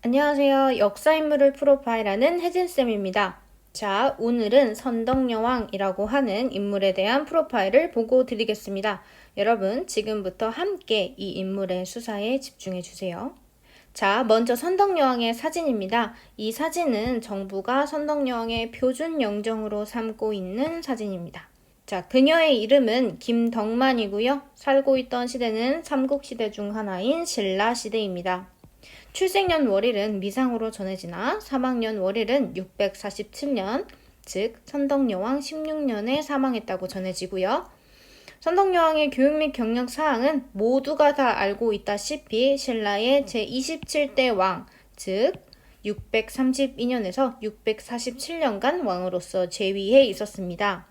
안녕하세요. 역사인물을 프로파일하는 혜진쌤입니다. 자, 오늘은 선덕여왕이라고 하는 인물에 대한 프로파일을 보고 드리겠습니다. 여러분, 지금부터 함께 이 인물의 수사에 집중해 주세요. 자, 먼저 선덕여왕의 사진입니다. 이 사진은 정부가 선덕여왕의 표준 영정으로 삼고 있는 사진입니다. 자, 그녀의 이름은 김덕만이고요. 살고 있던 시대는 삼국시대 중 하나인 신라시대입니다. 출생년 월일은 미상으로 전해지나 사망년 월일은 647년, 즉 선덕여왕 16년에 사망했다고 전해지고요. 선덕여왕의 교육 및 경력 사항은 모두가 다 알고 있다시피 신라의 제27대 왕, 즉 632년에서 647년간 왕으로서 재위해 있었습니다.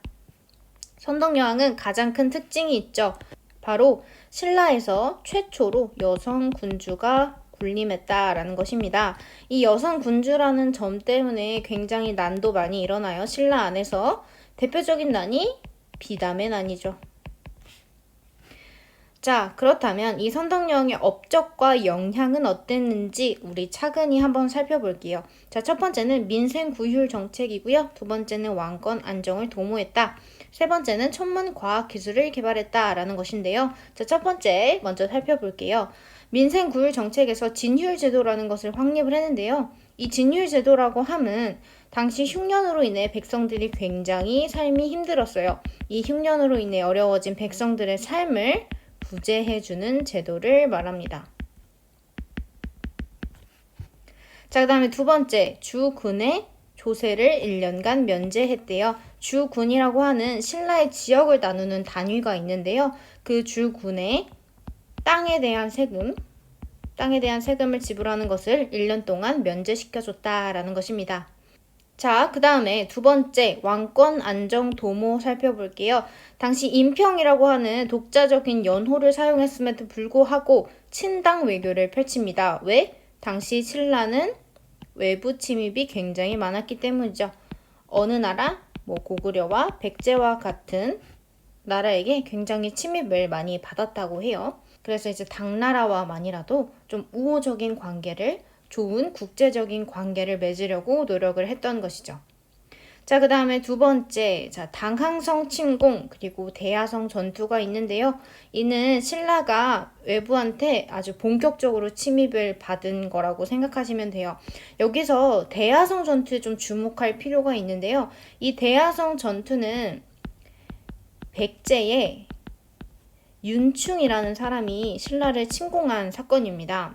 선덕여왕은 가장 큰 특징이 있죠. 바로 신라에서 최초로 여성 군주가 군림했다라는 것입니다. 이 여성 군주라는 점 때문에 굉장히 난도 많이 일어나요. 신라 안에서 대표적인 난이 비담의 난이죠. 자, 그렇다면 이 선덕여왕의 업적과 영향은 어땠는지 우리 차근히 한번 살펴볼게요. 자, 첫 번째는 민생 구휼 정책이고요. 두 번째는 왕권 안정을 도모했다. 세 번째는 천문 과학 기술을 개발했다라는 것인데요. 자, 첫 번째 먼저 살펴볼게요. 민생 구휼 정책에서 진휴일 제도라는 것을 확립을 했는데요. 이 진휴일 제도라고 함은 당시 흉년으로 인해 백성들이 굉장히 삶이 힘들었어요. 이 흉년으로 인해 어려워진 백성들의 삶을 부재해주는 제도를 말합니다. 자, 그 다음에 두 번째, 주군의 조세를 1년간 면제했대요. 주군이라고 하는 신라의 지역을 나누는 단위가 있는데요. 그 주군의 땅에 대한 세금을 지불하는 것을 1년 동안 면제시켜줬다라는 것입니다. 자, 그 다음에 두 번째, 왕권 안정 도모 살펴볼게요. 당시 인평이라고 하는 독자적인 연호를 사용했음에도 불구하고 친당 외교를 펼칩니다. 왜? 당시 신라는 외부 침입이 굉장히 많았기 때문이죠. 어느 나라, 고구려와 백제와 같은 나라에게 굉장히 침입을 많이 받았다고 해요. 그래서 이제 당나라와만이라도 좀 우호적인 관계를, 좋은 국제적인 관계를 맺으려고 노력을 했던 것이죠. 자, 그 다음에 두 번째, 자, 당항성 침공 그리고 대야성 전투가 있는데요. 이는 신라가 외부한테 아주 본격적으로 침입을 받은 거라고 생각하시면 돼요. 여기서 대야성 전투에 좀 주목할 필요가 있는데요. 이 대야성 전투는 백제의 윤충이라는 사람이 신라를 침공한 사건입니다.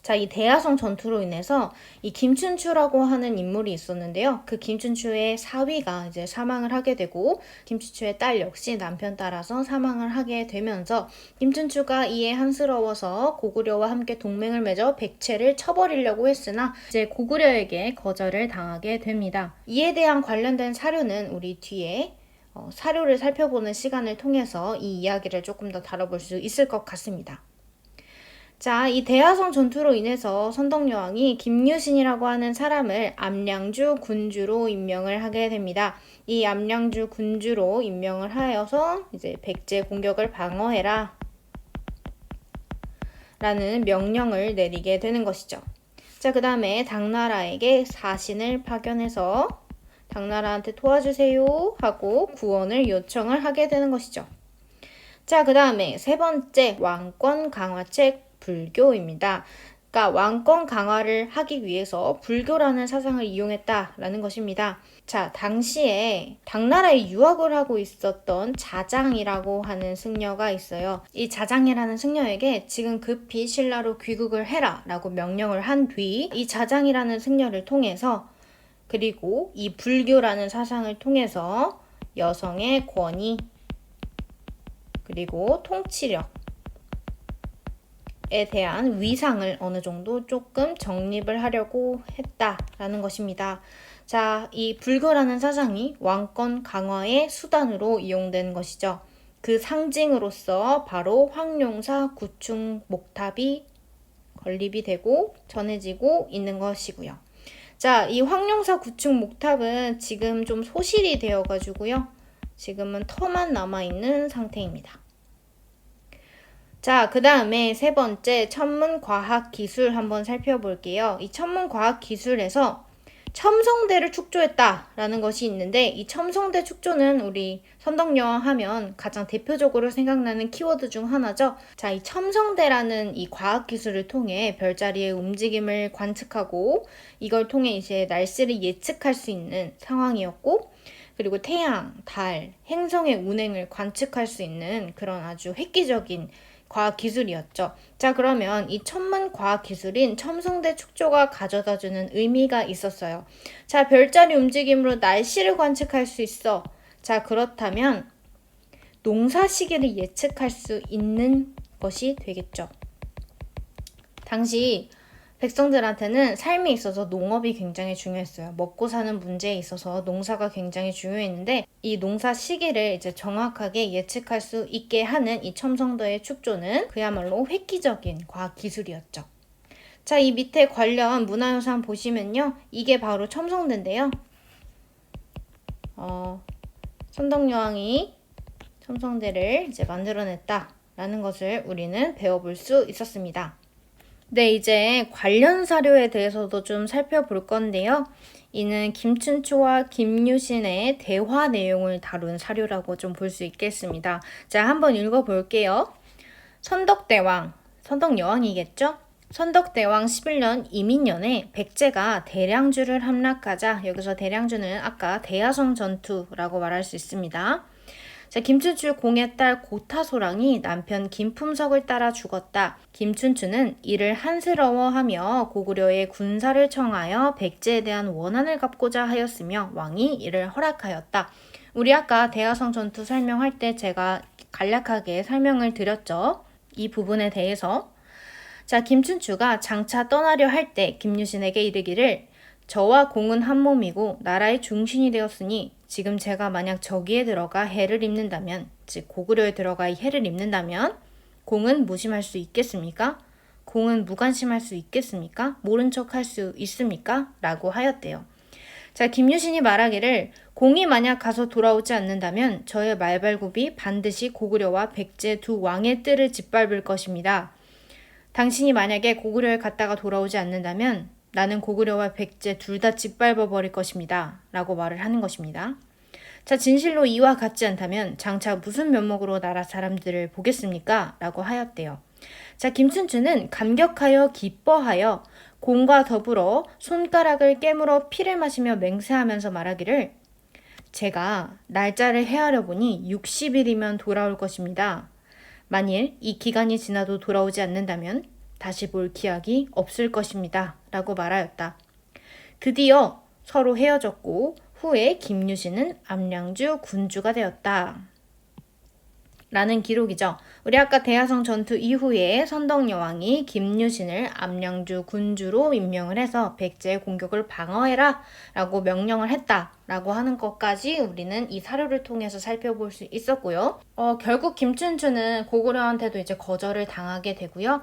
자, 이 대야성 전투로 인해서 이 김춘추라고 하는 인물이 있었는데요. 그 김춘추의 사위가 이제 사망을 하게 되고 김춘추의 딸 역시 남편 따라서 사망을 하게 되면서 김춘추가 이에 한스러워서 고구려와 함께 동맹을 맺어 백제를 쳐버리려고 했으나 이제 고구려에게 거절을 당하게 됩니다. 이에 대한 관련된 사료는 우리 뒤에 사료를 살펴보는 시간을 통해서 이 이야기를 조금 더 다뤄볼 수 있을 것 같습니다. 자, 이 대야성 전투로 인해서 선덕여왕이 김유신이라고 하는 사람을 암량주 군주로 임명을 하게 됩니다. 이 암량주 군주로 임명을 하여서 이제 백제 공격을 방어해라 라는 명령을 내리게 되는 것이죠. 자, 그 다음에 당나라에게 사신을 파견해서 당나라한테 도와주세요 하고 구원을 요청을 하게 되는 것이죠. 자, 그 다음에 세 번째, 왕권 강화책 불교입니다. 그러니까 왕권 강화를 하기 위해서 불교라는 사상을 이용했다라는 것입니다. 자, 당시에 당나라에 유학을 하고 있었던 자장이라고 하는 승려가 있어요. 이 자장이라는 승려에게 지금 급히 신라로 귀국을 해라 라고 명령을 한 뒤 이 자장이라는 승려를 통해서 그리고 이 불교라는 사상을 통해서 여성의 권위 그리고 통치력에 대한 위상을 어느 정도 조금 정립을 하려고 했다라는 것입니다. 자, 이 불교라는 사상이 왕권 강화의 수단으로 이용된 것이죠. 그 상징으로서 바로 황룡사 구층 목탑이 건립이 되고 전해지고 있는 것이고요. 자, 이 황룡사 구층 목탑은 지금 좀 소실이 되어가지고요. 지금은 터만 남아있는 상태입니다. 자, 그 다음에 세 번째 천문과학기술 한번 살펴볼게요. 이 천문과학기술에서 첨성대를 축조했다라는 것이 있는데, 이 첨성대 축조는 우리 선덕여왕 하면 가장 대표적으로 생각나는 키워드 중 하나죠. 자, 이 첨성대라는 이 과학기술을 통해 별자리의 움직임을 관측하고 이걸 통해 이제 날씨를 예측할 수 있는 상황이었고, 그리고 태양, 달, 행성의 운행을 관측할 수 있는 그런 아주 획기적인 과학기술이었죠. 자, 그러면 이 천문과학기술인 첨성대 축조가 가져다주는 의미가 있었어요. 자, 별자리 움직임으로 날씨를 관측할 수 있어. 자, 그렇다면 농사 시기를 예측할 수 있는 것이 되겠죠. 당시 백성들한테는 삶에 있어서 농업이 굉장히 중요했어요. 먹고 사는 문제에 있어서 농사가 굉장히 중요했는데, 이 농사 시기를 이제 정확하게 예측할 수 있게 하는 이 첨성대의 축조는 그야말로 획기적인 과학 기술이었죠. 자, 이 밑에 관련 문화유산 보시면요, 이게 바로 첨성대인데요. 선덕여왕이 첨성대를 이제 만들어냈다라는 것을 우리는 배워볼 수 있었습니다. 네, 이제 관련 사료에 대해서도 좀 살펴볼 건데요. 이는 김춘추와 김유신의 대화 내용을 다룬 사료라고 좀 볼 수 있겠습니다. 자, 한번 읽어볼게요. 선덕대왕, 선덕여왕이겠죠? 선덕대왕 11년 이민년에 백제가 대량주를 함락하자, 여기서 대량주는 아까 대야성 전투라고 말할 수 있습니다. 자, 김춘추 공의 딸 고타소랑이 남편 김품석을 따라 죽었다. 김춘추는 이를 한스러워하며 고구려에 군사를 청하여 백제에 대한 원한을 갚고자 하였으며 왕이 이를 허락하였다. 우리 아까 대야성 전투 설명할 때 제가 간략하게 설명을 드렸죠. 이 부분에 대해서. 자, 김춘추가 장차 떠나려 할 때 김유신에게 이르기를, 저와 공은 한 몸이고 나라의 중심이 되었으니 지금 제가 만약 저기에 들어가 해를 입는다면, 즉 고구려에 들어가 이 해를 입는다면 공은 무심할 수 있겠습니까? 공은 무관심할 수 있겠습니까? 모른 척 할 수 있습니까? 라고 하였대요. 자, 김유신이 말하기를, 공이 만약 가서 돌아오지 않는다면 저의 말발굽이 반드시 고구려와 백제 두 왕의 뜰을 짓밟을 것입니다. 당신이 만약에 고구려에 갔다가 돌아오지 않는다면 나는 고구려와 백제 둘 다 짓밟아 버릴 것입니다. 라고 말을 하는 것입니다. 자, 진실로 이와 같지 않다면 장차 무슨 면목으로 나라 사람들을 보겠습니까? 라고 하였대요. 자, 김춘추는 감격하여 기뻐하여 공과 더불어 손가락을 깨물어 피를 마시며 맹세하면서 말하기를, 제가 날짜를 헤아려 보니 60일이면 돌아올 것입니다. 만일 이 기간이 지나도 돌아오지 않는다면 다시 볼 기약이 없을 것입니다. 라고 말하였다. 드디어 서로 헤어졌고 후에 김유신은 암량주 군주가 되었다. 라는 기록이죠. 우리 아까 대야성 전투 이후에 선덕여왕이 김유신을 암량주 군주로 임명을 해서 백제의 공격을 방어해라 라고 명령을 했다 라고 하는 것까지 우리는 이 사료를 통해서 살펴볼 수 있었고요. 결국 김춘추는 고구려한테도 이제 거절을 당하게 되고요.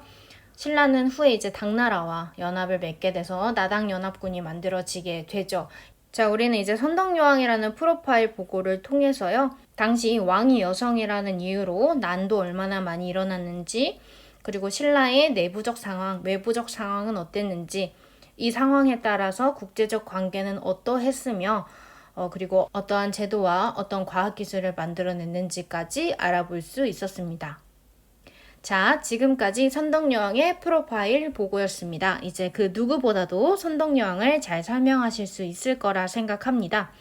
신라는 후에 이제 당나라와 연합을 맺게 돼서 나당연합군이 만들어지게 되죠. 자, 우리는 이제 선덕여왕이라는 프로파일 보고를 통해서요, 당시 왕이 여성이라는 이유로 난도 얼마나 많이 일어났는지, 그리고 신라의 내부적 상황, 외부적 상황은 어땠는지, 이 상황에 따라서 국제적 관계는 어떠했으며, 그리고 어떠한 제도와 어떤 과학기술을 만들어냈는지까지 알아볼 수 있었습니다. 자, 지금까지 선덕여왕의 프로파일 보고였습니다. 이제 그 누구보다도 선덕여왕을 잘 설명하실 수 있을 거라 생각합니다.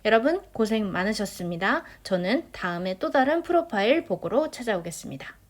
여러분 고생 많으셨습니다. 저는 다음에 또 다른 프로파일 보고로 찾아오겠습니다.